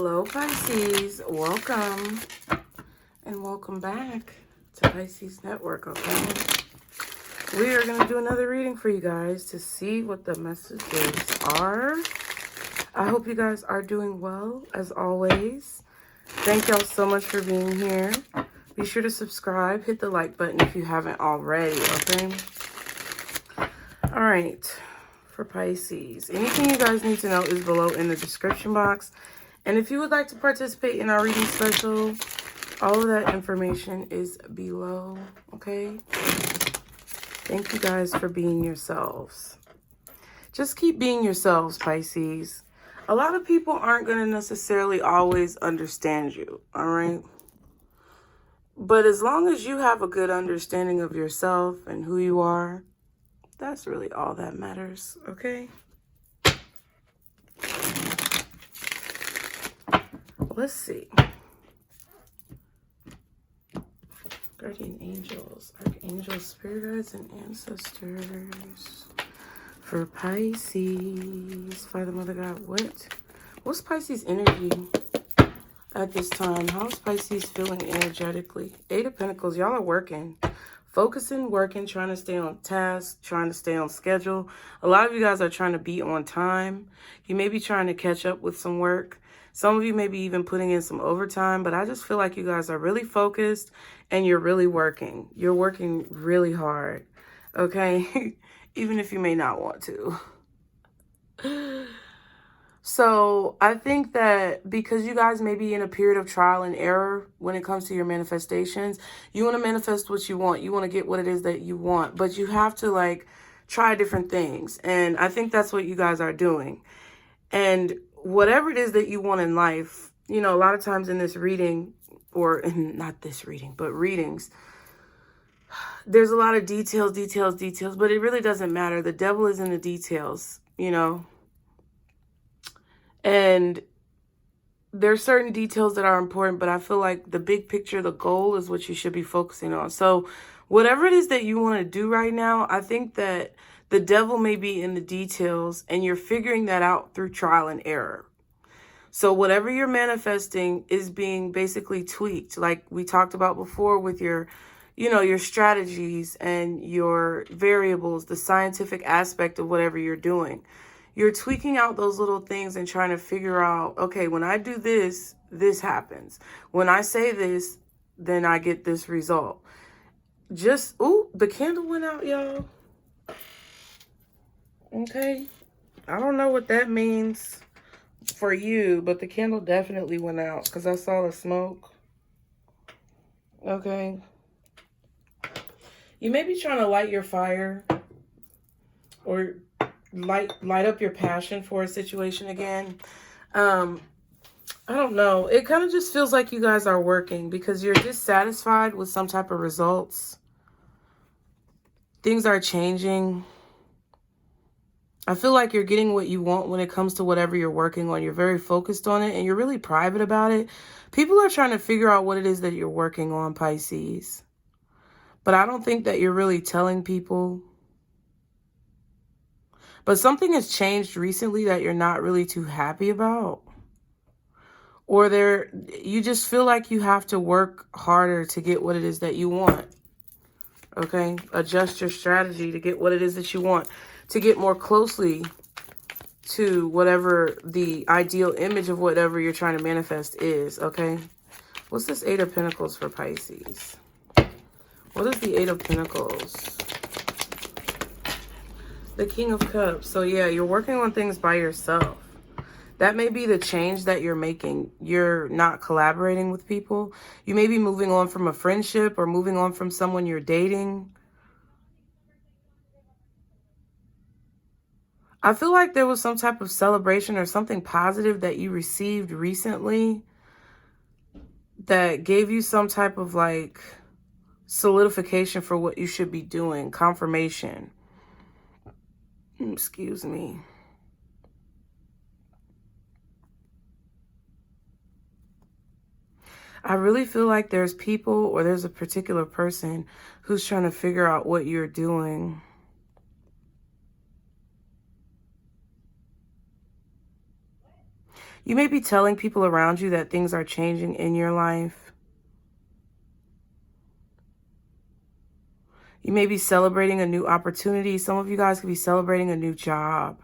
Hello Pisces, welcome and welcome back to Pisces Network, okay? We are going to do another reading for you guys to see what the messages are. I hope you guys are doing well as always. Thank y'all so much for being here. Be sure to subscribe, hit the like button if you haven't already, okay? All right, for Pisces, anything you guys need to know is below in the description box. And if you would like to participate in our reading special, all of that information is below, okay? Thank you guys for being yourselves. Just keep being yourselves, Pisces. A lot of people aren't going to necessarily always understand you, all right? But as long as you have a good understanding of yourself and who you are, that's really all that matters, okay? Let's see. Guardian angels, archangels, spirit guides, and ancestors for Pisces. Father, Mother God, what's Pisces' energy at this time? How's Pisces feeling energetically? Eight of Pentacles, y'all are working. Focusing, working, trying to stay on task, trying to stay on schedule. A lot of you guys are trying to be on time. You may be trying to catch up with some work. Some of you may be even putting in some overtime, but I just feel like you guys are really focused and you're really working. You're working really hard, okay? Even if you may not want to. So I think that because you guys may be in a period of trial and error when it comes to your manifestations, you want to manifest what you want. You want to get what it is that you want, but you have to like try different things. And I think that's what you guys are doing. And whatever it is that you want in life, you know, a lot of times in this reading, or not this reading, but readings, there's a lot of details, but it really doesn't matter. The devil is in the details, you know. And there's certain details that are important, but I feel like the big picture, the goal is what you should be focusing on. So whatever it is that you want to do right now, I think that the devil may be in the details and you're figuring that out through trial and error. So whatever you're manifesting is being basically tweaked, like we talked about before with your, you know, your strategies and your variables, the scientific aspect of whatever you're doing. You're tweaking out those little things and trying to figure out, okay, when I do this, this happens. When I say this, then I get this result. Just, ooh, the candle went out, y'all. Okay. I don't know what that means for you, but the candle definitely went out because I saw the smoke. Okay. You may be trying to light your fire or light up your passion for a situation again. I don't know. It kind of just feels like you guys are working because you're dissatisfied with some type of results. Things are changing. I feel like you're getting what you want when it comes to whatever you're working on. You're very focused on it and you're really private about it. People are trying to figure out what it is that you're working on, Pisces. But I don't think that you're really telling people. But something has changed recently that you're not really too happy about. Or you just feel like you have to work harder to get what it is that you want. Okay? Adjust your strategy to get what it is that you want. To get more closely to whatever the ideal image of whatever you're trying to manifest is. Okay? What's this Eight of Pentacles for Pisces? What is the Eight of Pentacles? The King of Cups. So yeah, you're working on things by yourself. That may be the change that you're making. You're not collaborating with people. You may be moving on from a friendship or moving on from someone you're dating. I feel like there was some type of celebration or something positive that you received recently that gave you some type of like solidification for what you should be doing. Confirmation. Excuse me. I really feel like there's people or there's a particular person who's trying to figure out what you're doing. You may be telling people around you that things are changing in your life. You may be celebrating a new opportunity. Some of you guys could be celebrating a new job.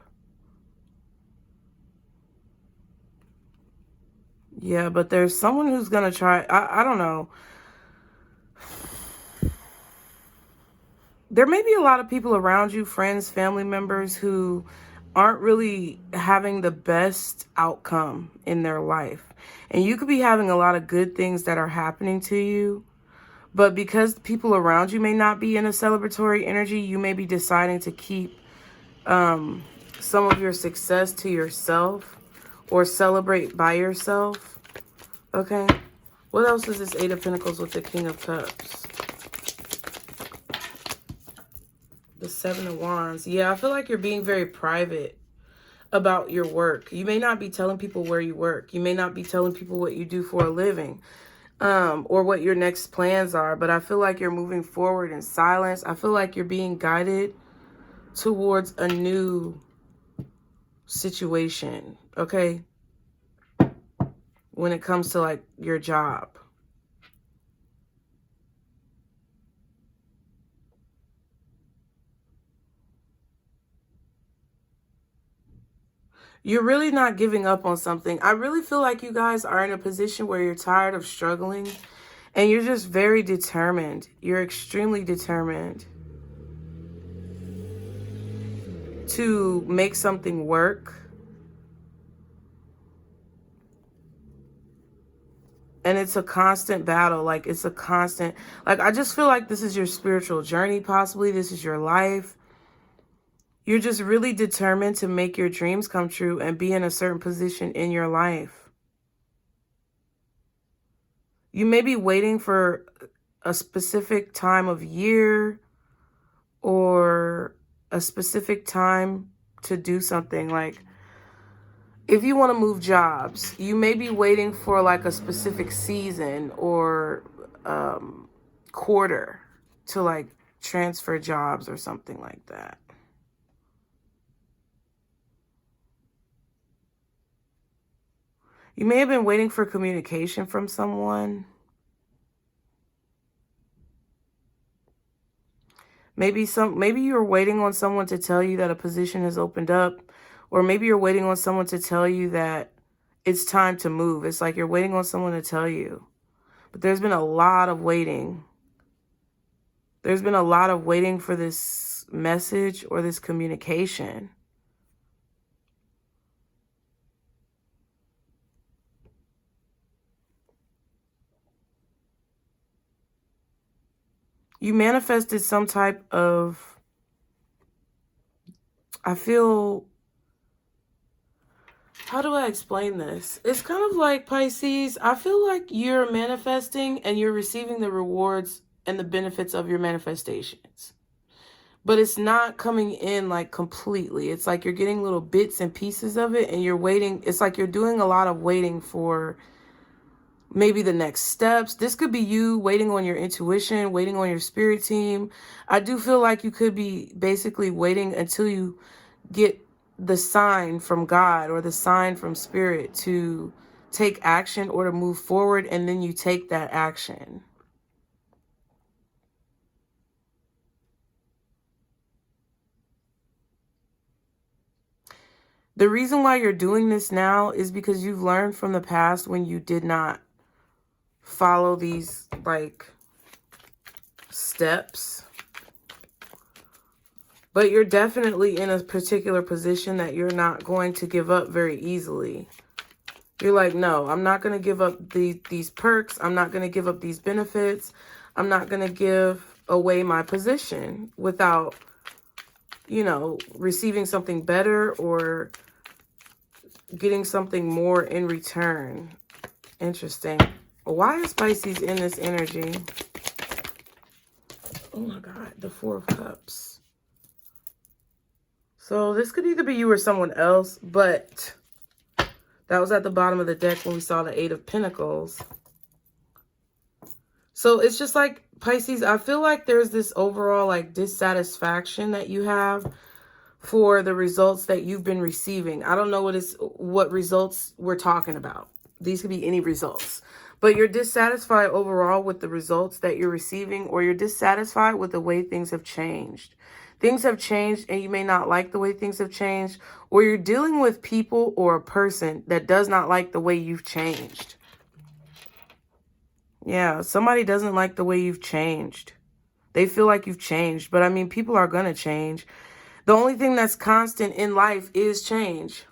Yeah, but there's someone who's going to try. I don't know. There may be a lot of people around you, friends, family members, who aren't really having the best outcome in their life. And you could be having a lot of good things that are happening to you. But because people around you may not be in a celebratory energy, you may be deciding to keep some of your success to yourself or celebrate by yourself. Okay. What else is this Eight of Pentacles with the King of Cups? The Seven of Wands. Yeah, I feel like you're being very private about your work. You may not be telling people where you work. You may not be telling people what you do for a living, or what your next plans are. But I feel like you're moving forward in silence. I feel like you're being guided towards a new situation, okay? When it comes to like your job. You're really not giving up on something. I really feel like you guys are in a position where you're tired of struggling and you're just very determined. You're extremely determined to make something work. And it's a constant battle. Like, it's a constant, like, I just feel like this is your spiritual journey, possibly. This is your life. You're just really determined to make your dreams come true and be in a certain position in your life. You may be waiting for a specific time of year or a specific time to do something. Like, if you want to move jobs, you may be waiting for like a specific season or quarter to like transfer jobs or something like that. You may have been waiting for communication from someone. Maybe you're waiting on someone to tell you that a position has opened up, or maybe you're waiting on someone to tell you that it's time to move. It's like you're waiting on someone to tell you. But there's been a lot of waiting. There's been a lot of waiting for this message or this communication. You manifested some type of, I feel, how do I explain this? It's kind of like, Pisces, I feel like you're manifesting and you're receiving the rewards and the benefits of your manifestations. But it's not coming in like completely. It's like you're getting little bits and pieces of it and you're waiting. It's like you're doing a lot of waiting for maybe the next steps. This could be you waiting on your intuition, waiting on your spirit team. I do feel like you could be basically waiting until you get the sign from God or the sign from spirit to take action or to move forward, and then you take that action. The reason why you're doing this now is because you've learned from the past when you did not follow these like steps. But you're definitely in a particular position that you're not going to give up very easily. You're like, no, I'm not going to give up these perks. I'm not going to give up these benefits. I'm not going to give away my position without, you know, receiving something better or getting something more in return. Interesting. Why is Pisces in this energy? Oh my God, the Four of Cups. So this could either be you or someone else, but that was at the bottom of the deck when we saw the Eight of Pentacles. So it's just like, Pisces, I feel like there's this overall like dissatisfaction that you have for the results that you've been receiving. I don't know what results we're talking about. These could be any results. But you're dissatisfied overall with the results that you're receiving, or you're dissatisfied with the way things have changed. Things have changed and you may not like the way things have changed, or you're dealing with people or a person that does not like the way you've changed. Yeah, somebody doesn't like the way you've changed. They feel like you've changed, but I mean, people are going to change. The only thing that's constant in life is change.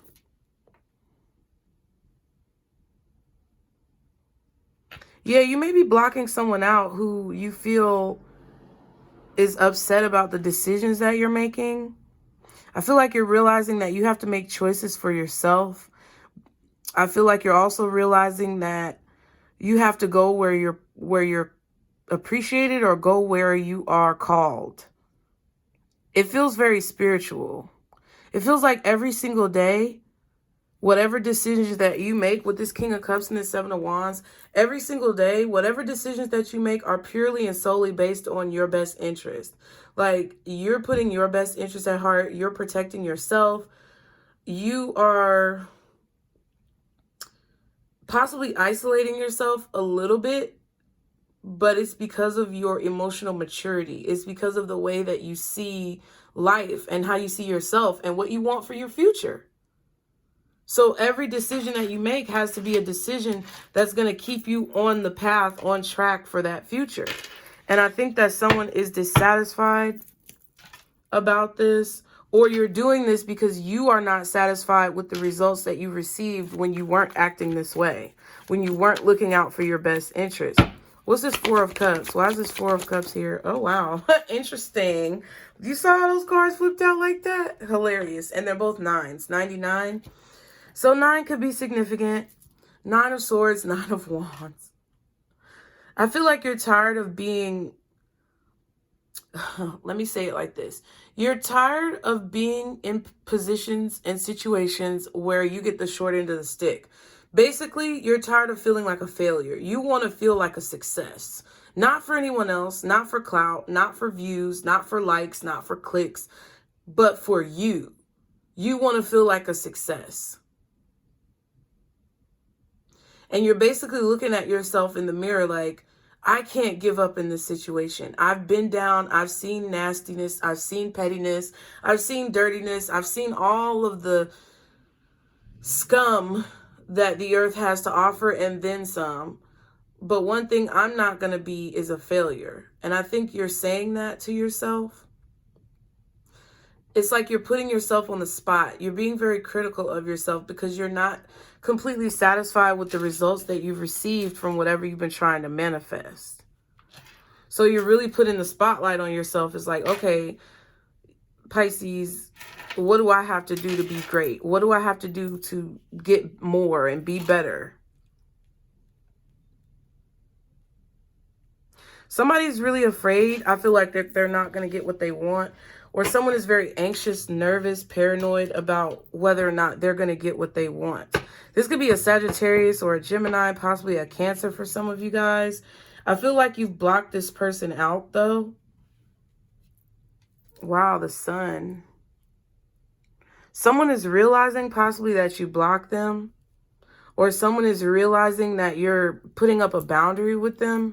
Yeah, you may be blocking someone out who you feel is upset about the decisions that you're making. I feel like you're realizing that you have to make choices for yourself. I feel like you're also realizing that you have to go where you're appreciated, or go where you are called. It feels very spiritual. It feels like every single day, whatever decisions that you make with this King of Cups and this Seven of Wands, every single day, whatever decisions that you make are purely and solely based on your best interest. Like, you're putting your best interest at heart. You're protecting yourself. You are possibly isolating yourself a little bit, but it's because of your emotional maturity. It's because of the way that you see life and how you see yourself and what you want for your future. So every decision that you make has to be a decision that's going to keep you on the path, on track for that future. And I think that someone is dissatisfied about this, or you're doing this because you are not satisfied with the results that you received when you weren't acting this way, when you weren't looking out for your best interest. What's this Four of Cups? Why is this Four of Cups here? Oh, wow. Interesting. You saw those cards flipped out like that? Hilarious. And they're both nines. 99. So 9 could be significant. 9 of Swords, 9 of Wands. I feel like you're tired of being... Let me say it like this. You're tired of being in positions and situations where you get the short end of the stick. Basically, you're tired of feeling like a failure. You want to feel like a success. Not for anyone else, not for clout, not for views, not for likes, not for clicks, but for you. You want to feel like a success. And you're basically looking at yourself in the mirror like, I can't give up in this situation. I've been down. I've seen nastiness. I've seen pettiness. I've seen dirtiness. I've seen all of the scum that the earth has to offer, and then some. But one thing I'm not going to be is a failure. And I think you're saying that to yourself. It's like you're putting yourself on the spot. You're being very critical of yourself because you're not completely satisfied with the results that you've received from whatever you've been trying to manifest. So you're really putting the spotlight on yourself. It's like, okay, Pisces, what do I have to do to be great? What do I have to do to get more and be better? Somebody's really afraid. I feel like they're not going to get what they want. Or someone is very anxious, nervous, paranoid about whether or not they're going to get what they want. This could be a Sagittarius or a Gemini, possibly a Cancer for some of you guys. I feel like you've blocked this person out, though. Wow, the Sun. Someone is realizing possibly that you blocked them. Or someone is realizing that you're putting up a boundary with them.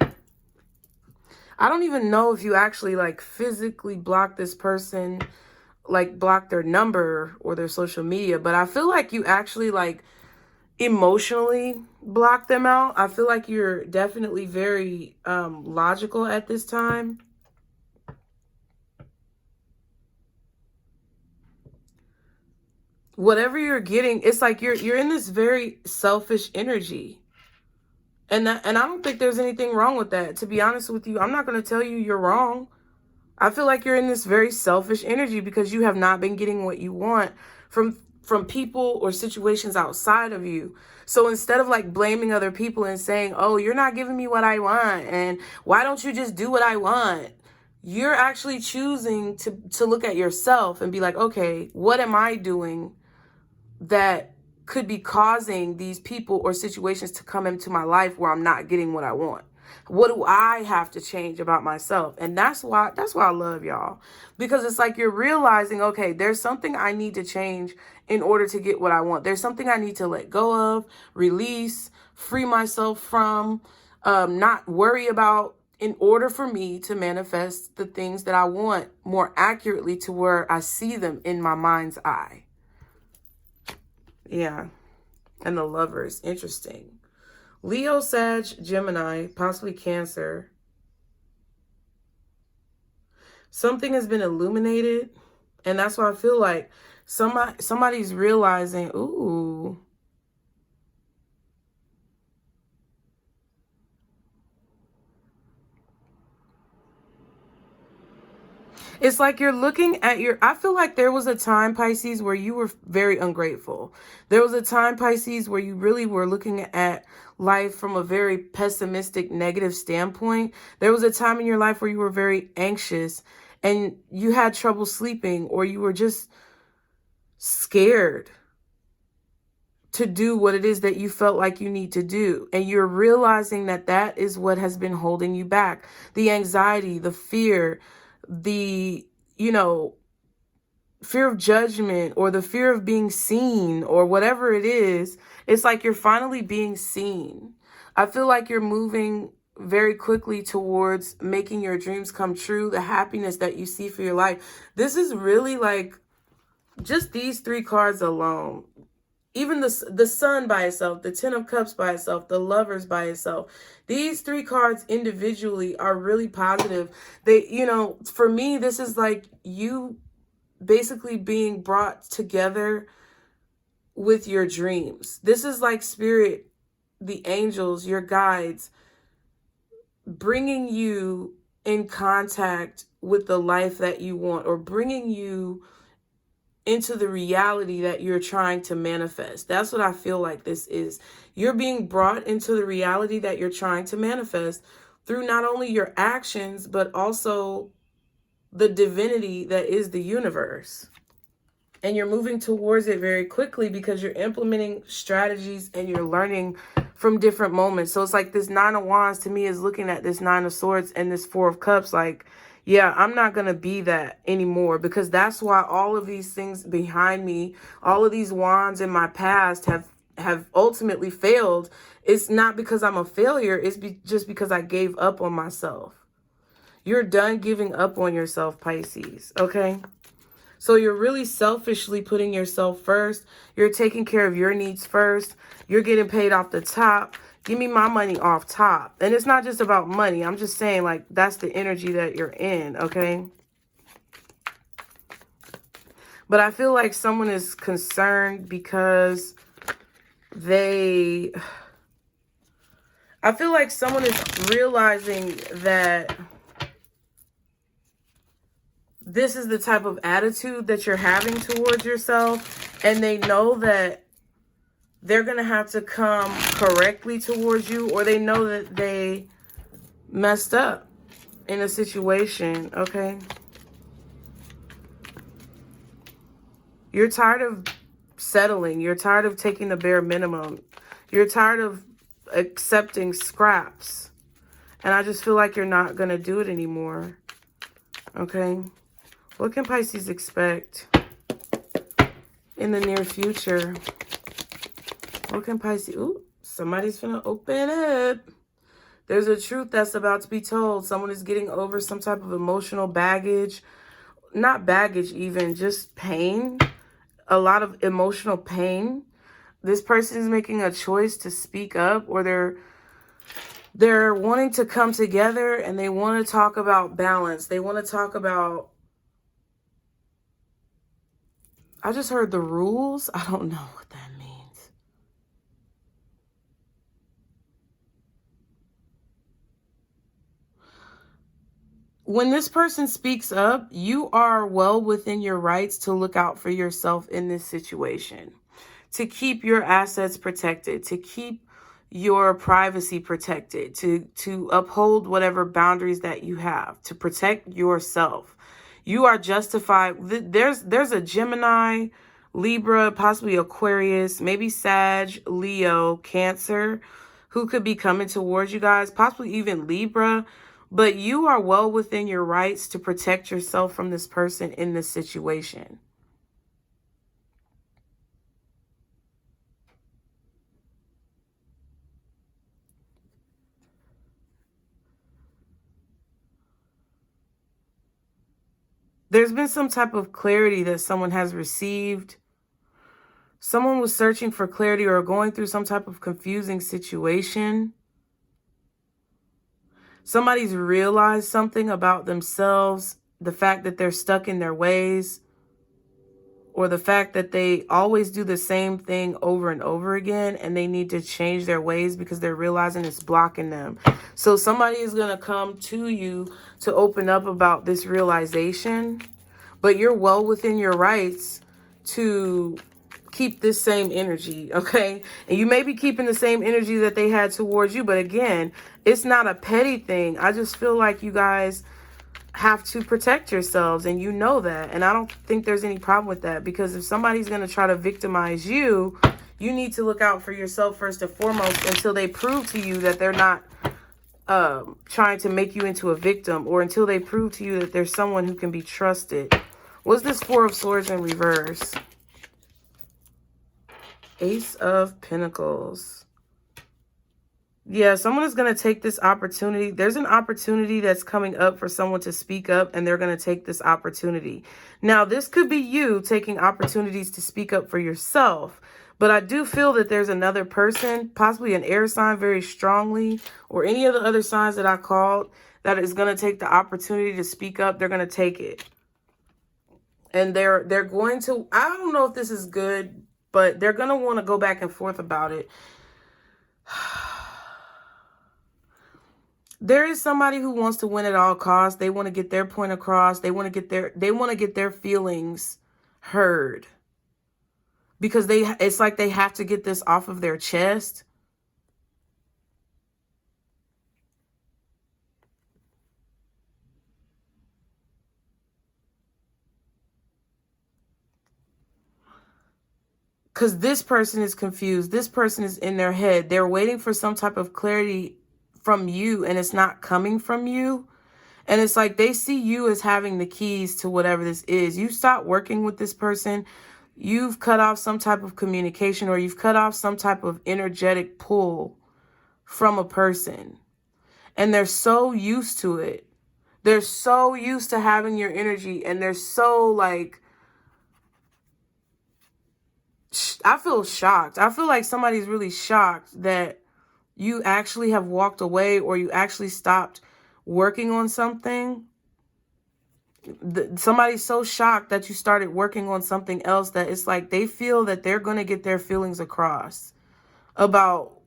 I don't even know if you actually like physically block this person, like block their number or their social media, but I feel like you actually like emotionally block them out. I feel like you're definitely very logical at this time. Whatever you're getting, it's like you're in this very selfish energy. And I don't think there's anything wrong with that. To be honest with you, I'm not going to tell you you're wrong. I feel like you're in this very selfish energy because you have not been getting what you want from people or situations outside of you. So instead of like blaming other people and saying, oh, you're not giving me what I want, and why don't you just do what I want? You're actually choosing to look at yourself and be like, okay, what am I doing that could be causing these people or situations to come into my life where I'm not getting what I want? What do I have to change about myself? And that's why I love y'all. Because it's like you're realizing, okay, there's something I need to change in order to get what I want. There's something I need to let go of, release, free myself from, not worry about, in order for me to manifest the things that I want more accurately to where I see them in my mind's eye. Yeah. And the Lovers, interesting. Leo, Sag, Gemini, possibly Cancer. Something has been illuminated. And that's why I feel like somebody's realizing, ooh. It's like you're looking at I feel like there was a time, Pisces, where you were very ungrateful. There was a time, Pisces, where you really were looking at life from a very pessimistic, negative standpoint. There was a time in your life where you were very anxious and you had trouble sleeping, or you were just scared to do what it is that you felt like you need to do. And you're realizing that that is what has been holding you back. The anxiety, the fear, the, fear of judgment, or the fear of being seen, or whatever it is. It's like you're finally being seen. I feel like you're moving very quickly towards making your dreams come true, the happiness that you see for your life. This is really like just these 3 cards alone. Even the Sun by itself, the 10 of Cups by itself, the Lovers by itself. These 3 cards individually are really positive. They, for me, this is like you basically being brought together with your dreams. This is like Spirit, the angels, your guides, bringing you in contact with the life that you want, or bringing you into the reality that you're trying to manifest. That's what I feel like this is. You're being brought into the reality that you're trying to manifest through not only your actions, but also the divinity that is the universe. And you're moving towards it very quickly because you're implementing strategies and you're learning from different moments. So it's like this 9 of Wands to me is looking at this 9 of Swords and this 4 of Cups like, yeah, I'm not going to be that anymore, because that's why all of these things behind me, all of these wands in my past have ultimately failed. It's not because I'm a failure. It's just because I gave up on myself. You're done giving up on yourself, Pisces. Okay. So you're really selfishly putting yourself first. You're taking care of your needs first. You're getting paid off the top. Give me my money off top. And it's not just about money. I'm just saying, like, that's the energy that you're in, okay? But I feel like someone is concerned because I feel like someone is realizing that this is the type of attitude that you're having towards yourself. And they know that they're going to have to come correctly towards you, or they know that they messed up in a situation, okay? You're tired of settling. You're tired of taking the bare minimum. You're tired of accepting scraps. And I just feel like you're not going to do it anymore, okay? What can Pisces expect in the near future? What can Pisces... Ooh, somebody's gonna open it. There's a truth that's about to be told. Someone is getting over some type of emotional baggage. Not baggage even, just pain. A lot of emotional pain. This person is making a choice to speak up, or they're wanting to come together and they want to talk about balance. They want to talk about... I just heard the rules. I don't know what that means. When this person speaks up, you are well within your rights to look out for yourself in this situation, to keep your assets protected, to keep your privacy protected, to uphold whatever boundaries that you have, to protect yourself. You are justified. There's a Gemini, Libra, possibly Aquarius, maybe Sag, Leo, Cancer, who could be coming towards you guys, possibly even Libra. But you are well within your rights to protect yourself from this person in this situation. There's been some type of clarity that someone has received. Someone was searching for clarity or going through some type of confusing situation. Somebody's realized something about themselves, the fact that they're stuck in their ways, or the fact that they always do the same thing over and over again, and they need to change their ways because they're realizing it's blocking them. So somebody is going to come to you to open up about this realization, but you're well within your rights to keep this same energy, okay? And you may be keeping the same energy that they had towards you, but again, it's not a petty thing. I just feel like you guys have to protect yourselves, and you know that. And I don't think there's any problem with that, because if somebody's going to try to victimize you, you need to look out for yourself first and foremost until they prove to you that they're not trying to make you into a victim, or until they prove to you that there's someone who can be trusted. What's this Four of Swords in reverse? Ace of Pentacles. Yeah, someone is going to take this opportunity. There's an opportunity that's coming up for someone to speak up, and they're going to take this opportunity. Now, this could be you taking opportunities to speak up for yourself, but I do feel that there's another person, possibly an air sign very strongly, or any of the other signs that I called, that is going to take the opportunity to speak up. They're going to take it. And they're going to, I don't know if this is good, but they're going to want to go back and forth about it. There is somebody who wants to win at all costs. They want to get their point across. They want to get their feelings heard. Because it's like they have to get this off of their chest. Because this person is confused. This person is in their head. They're waiting for some type of clarity from you, and it's not coming from you. And it's like they see you as having the keys to whatever this is. You stop working with this person. You've cut off some type of communication, or you've cut off some type of energetic pull from a person. And they're so used to it. They're so used to having your energy, and they're so like, I feel shocked. I feel like somebody's really shocked that you actually have walked away, or you actually stopped working on something. Somebody's so shocked that you started working on something else that it's like they feel that they're going to get their feelings across about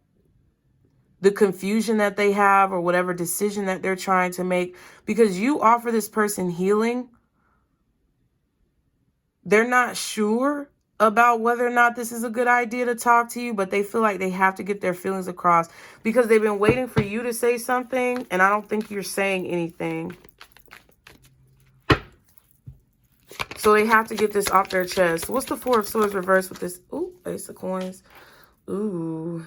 the confusion that they have, or whatever decision that they're trying to make, because you offer this person healing. They're not sure about whether or not this is a good idea to talk to you, but they feel like they have to get their feelings across because they've been waiting for you to say something, and I don't think you're saying anything. So they have to get this off their chest. What's the Four of Swords reversed with this? Ooh, Ace of Coins. Ooh.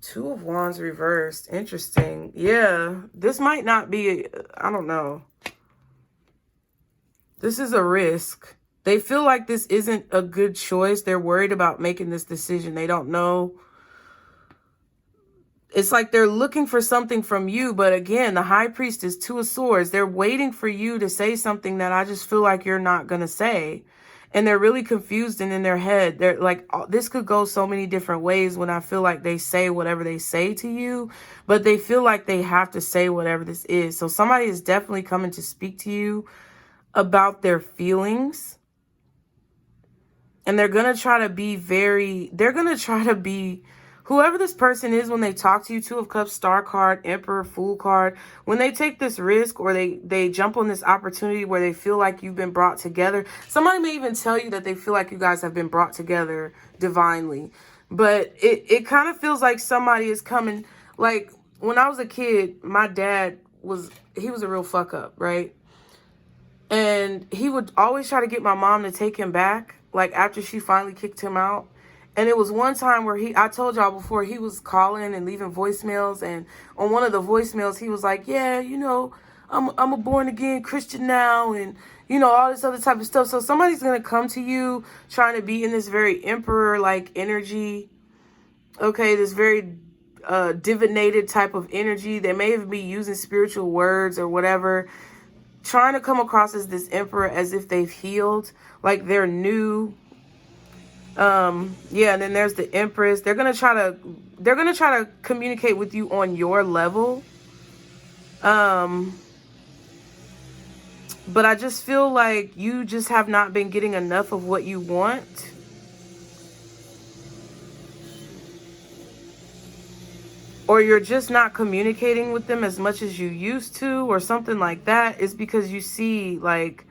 Two of Wands reversed. Interesting. Yeah, this might not be, I don't know. This is a risk. They feel like this isn't a good choice. They're worried about making this decision. They don't know. It's like they're looking for something from you. But again, the High Priestess, Two of Swords, they're waiting for you to say something that I just feel like you're not going to say. And they're really confused, and in their head, they're like, this could go so many different ways when I feel like they say whatever they say to you. But they feel like they have to say whatever this is. So somebody is definitely coming to speak to you about their feelings. And they're going to try to be whoever this person is when they talk to you. Two of Cups, Star card, Emperor, Fool card. When they take this risk, or they jump on this opportunity where they feel like you've been brought together. Somebody may even tell you that they feel like you guys have been brought together divinely. But it kind of feels like somebody is coming. Like when I was a kid, my dad was a real fuck up, right? And he would always try to get my mom to take him back, like after she finally kicked him out. And it was one time where I told y'all before, he was calling and leaving voicemails. And on one of the voicemails, he was like, yeah, you know, I'm a born again Christian now. And, you know, all this other type of stuff. So somebody's going to come to you trying to be in this very emperor-like energy. Okay, this very divinated type of energy. They may even be using spiritual words or whatever. Trying to come across as this emperor as if they've healed. Like they're new. Yeah, and then there's the Empress. They're gonna try to communicate with you on your level. But I just feel like you just have not been getting enough of what you want. Or you're just not communicating with them as much as you used to, or something like that. It's because you see like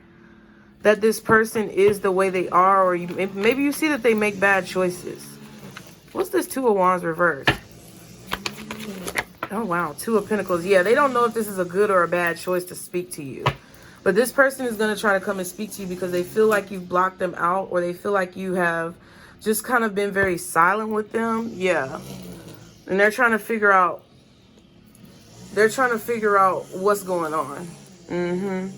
that this person is the way they are, or maybe you see that they make bad choices. What's this Two of Wands reversed? Oh, wow. Two of Pentacles. Yeah, they don't know if this is a good or a bad choice to speak to you. But this person is going to try to come and speak to you because they feel like you've blocked them out, or they feel like you have just kind of been very silent with them. Yeah. And they're trying to figure out what's going on.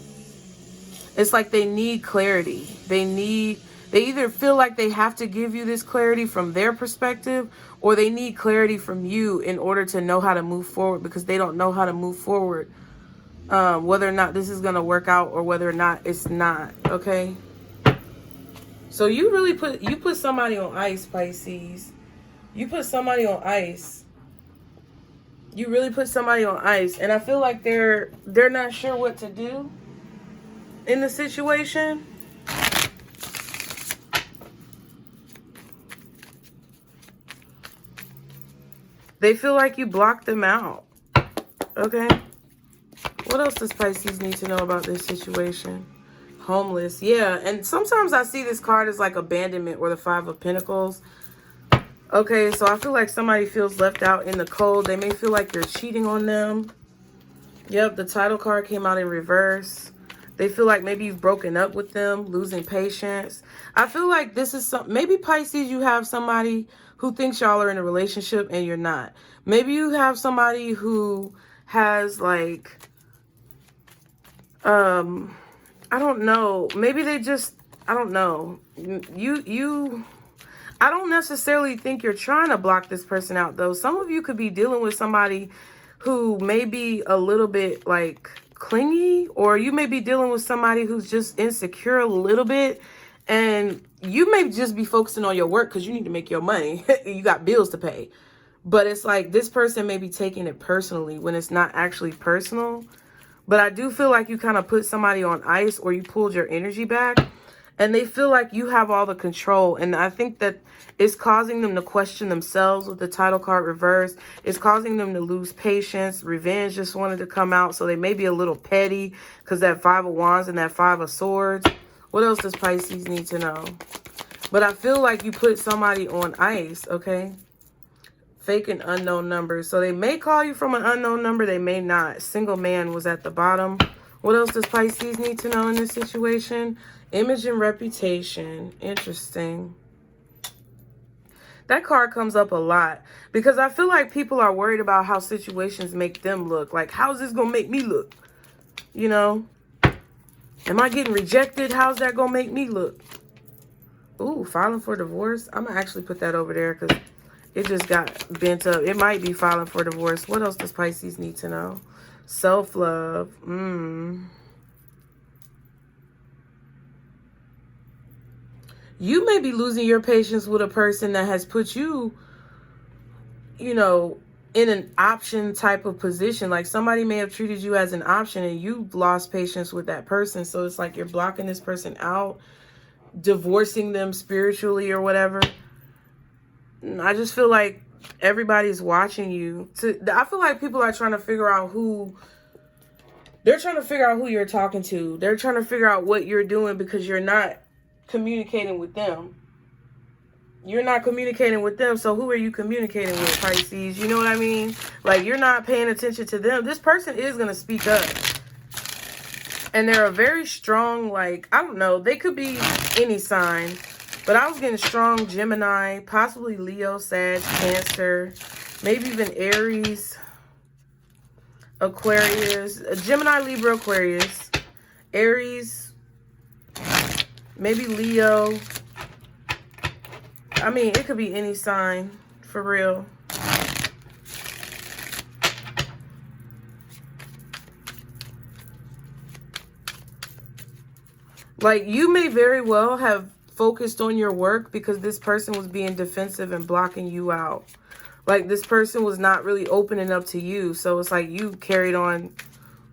It's like they need clarity. They either feel like they have to give you this clarity from their perspective, or they need clarity from you in order to know how to move forward, because they don't know how to move forward. Whether or not this is going to work out or whether or not it's not. Okay. So you really put somebody on ice, Pisces. You put somebody on ice. You really put somebody on ice. And I feel like they're not sure what to do in the situation. They feel like you blocked them out. Okay. What else does Pisces need to know about this situation? Homeless. Yeah. And sometimes I see this card as like abandonment, or the Five of Pentacles. Okay. So I feel like somebody feels left out in the cold. They may feel like you're cheating on them. Yep. The title card came out in reverse. They feel like maybe you've broken up with them, losing patience. I feel like this is maybe Pisces, you have somebody who thinks y'all are in a relationship and you're not. Maybe you have somebody who has like, I don't know. Maybe they just, I don't know. I don't necessarily think you're trying to block this person out though. Some of you could be dealing with somebody who may be a little bit like clingy, or you may be dealing with somebody who's just insecure a little bit, and you may just be focusing on your work because you need to make your money. You got bills to pay. But it's like this person may be taking it personally when it's not actually personal. But I do feel like you kind of put somebody on ice, or you pulled your energy back, and they feel like you have all the control. And I think that it's causing them to question themselves with the title card reversed. It's causing them to lose patience. Revenge just wanted to come out. So they may be a little petty because that Five of Wands and that Five of Swords. What else does Pisces need to know? But I feel like you put somebody on ice, okay? Fake and unknown numbers. So they may call you from an unknown number. They may not. Single man was at the bottom. What else does Pisces need to know in this situation? Image and reputation. Interesting. That card comes up a lot because I feel like people are worried about how situations make them look. Like, how's this going to make me look? You know? Am I getting rejected? How's that going to make me look? Ooh, filing for divorce. I'm going to actually put that over there because it just got bent up. It might be filing for divorce. What else does Pisces need to know? Self-love. You may be losing your patience with a person that has put you, you know, in an option type of position. Like somebody may have treated you as an option and you lost patience with that person. So it's like you're blocking this person out, divorcing them spiritually or whatever. I just feel like everybody's watching you. I feel like people are trying to figure out who... They're trying to figure out who you're talking to. They're trying to figure out what you're doing because you're not communicating with them. You're not communicating with them, so who are you communicating with, Pisces? You know what I mean? Like, you're not paying attention to them. This person is going to speak up. And they're a very strong, like, I don't know, they could be any sign. But I was getting strong Gemini, possibly Leo, Sag, Cancer, maybe even Aries, Aquarius, Gemini, Libra, Aquarius, Aries, maybe Leo. I mean, it could be any sign, for real. Like, you may very well have focused on your work because this person was being defensive and blocking you out. Like, this person was not really opening up to you. So it's like you carried on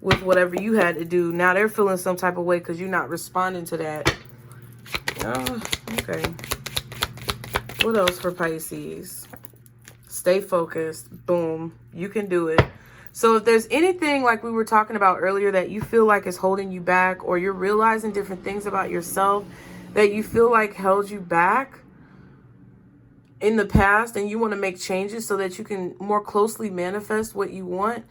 with whatever you had to do. Now they're feeling some type of way because you're not responding to that. Oh, okay. What else for Pisces? Stay focused. Boom. You can do it. So if there's anything like we were talking about earlier that you feel like is holding you back, or you're realizing different things about yourself that you feel like held you back in the past, and you want to make changes so that you can more closely manifest what you want,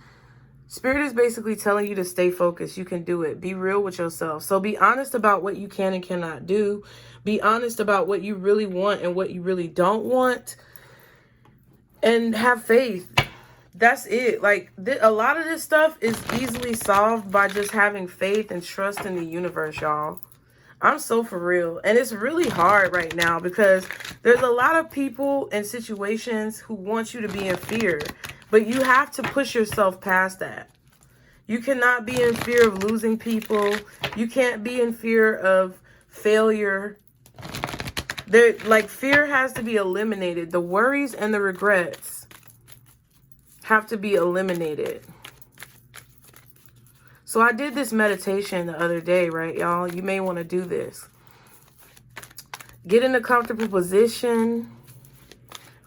Spirit is basically telling you to stay focused. You can do it. Be real with yourself. So be honest about what you can and cannot do. Be honest about what you really want and what you really don't want. And have faith. That's it. Like, a lot of this stuff is easily solved by just having faith and trust in the universe, y'all. I'm so for real. And it's really hard right now because there's a lot of people and situations who want you to be in fear. But you have to push yourself past that. You cannot be in fear of losing people. You can't be in fear of failure. Like, fear has to be eliminated. The worries and the regrets have to be eliminated. So I did this meditation the other day, right, y'all? You may want to do this. Get in a comfortable position.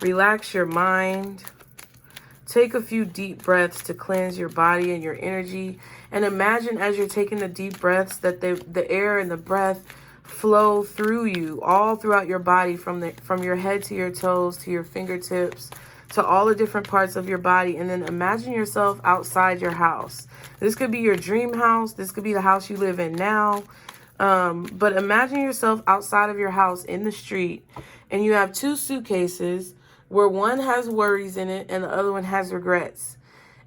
Relax your mind. Take a few deep breaths to cleanse your body and your energy. And imagine as you're taking the deep breaths that the air and the breath flow through you, all throughout your body, from your head to your toes, to your fingertips, to all the different parts of your body. And then imagine yourself outside your house. This could be your dream house. This could be the house you live in now. But imagine yourself outside of your house in the street, and you have two suitcases where one has worries in it and the other one has regrets.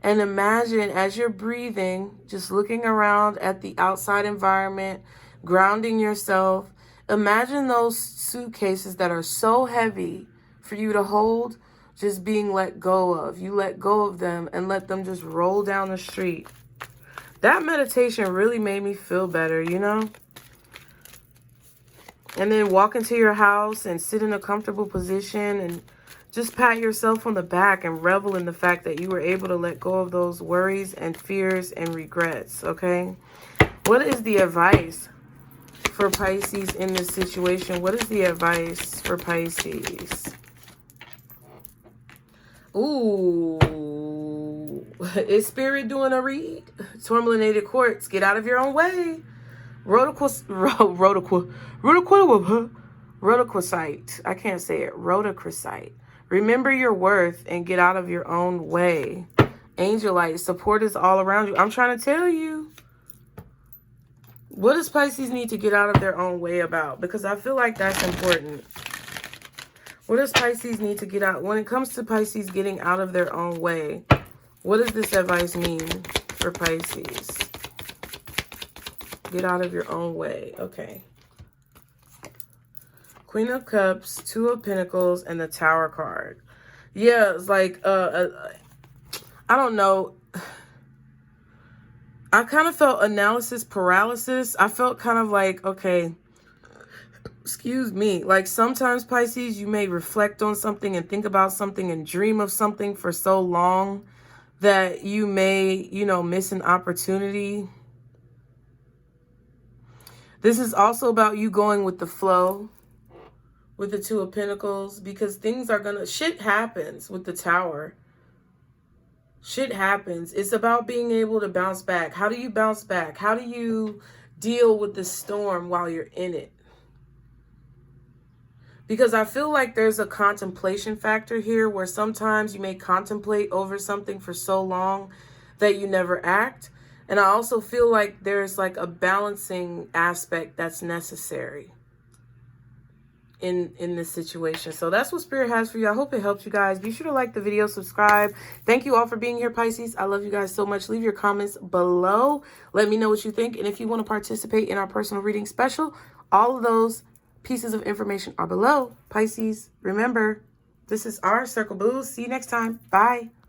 And imagine as you're breathing, just looking around at the outside environment, grounding yourself. Imagine those suitcases that are so heavy for you to hold just being let go of. You let go of them and let them just roll down the street. That meditation really made me feel better, you know? And then walk into your house and sit in a comfortable position and just pat yourself on the back and revel in the fact that you were able to let go of those worries and fears and regrets, okay? What is the advice for Pisces in this situation? What is the advice for Pisces? Ooh, is Spirit doing a read? Tourmalinated quartz, get out of your own way. Rhodochrosite. I can't say it. Rhodochrosite. Remember your worth and get out of your own way. Angelite, support is all around you. I'm trying to tell you. What does Pisces need to get out of their own way about? Because I feel like that's important. What does Pisces need to get out? When it comes to Pisces getting out of their own way, what does this advice mean for Pisces? Get out of your own way. Okay. Queen of Cups, Two of Pentacles, and the Tower card. Yeah, it's like, I don't know. I kind of felt analysis paralysis. I felt kind of like, okay, excuse me. Like sometimes, Pisces, you may reflect on something and think about something and dream of something for so long that you may, you know, miss an opportunity. This is also about you going with the flow with the Two of Pentacles, because things are gonna, shit happens with the Tower. Shit happens. It's about being able to bounce back. How do you bounce back? How do you deal with the storm while you're in it? Because I feel like there's a contemplation factor here where sometimes you may contemplate over something for so long that you never act. And I also feel like there's like a balancing aspect that's necessary. in this situation. So that's what Spirit has for you. I hope it helps you guys. Be sure to like the video, subscribe. Thank you all for being here, Pisces. I love you guys so much. Leave your comments below. Let me know what you think. And if you want to participate in our personal reading special, all of those pieces of information are below. Pisces, remember, this is our Circle Blues. See you next time. Bye.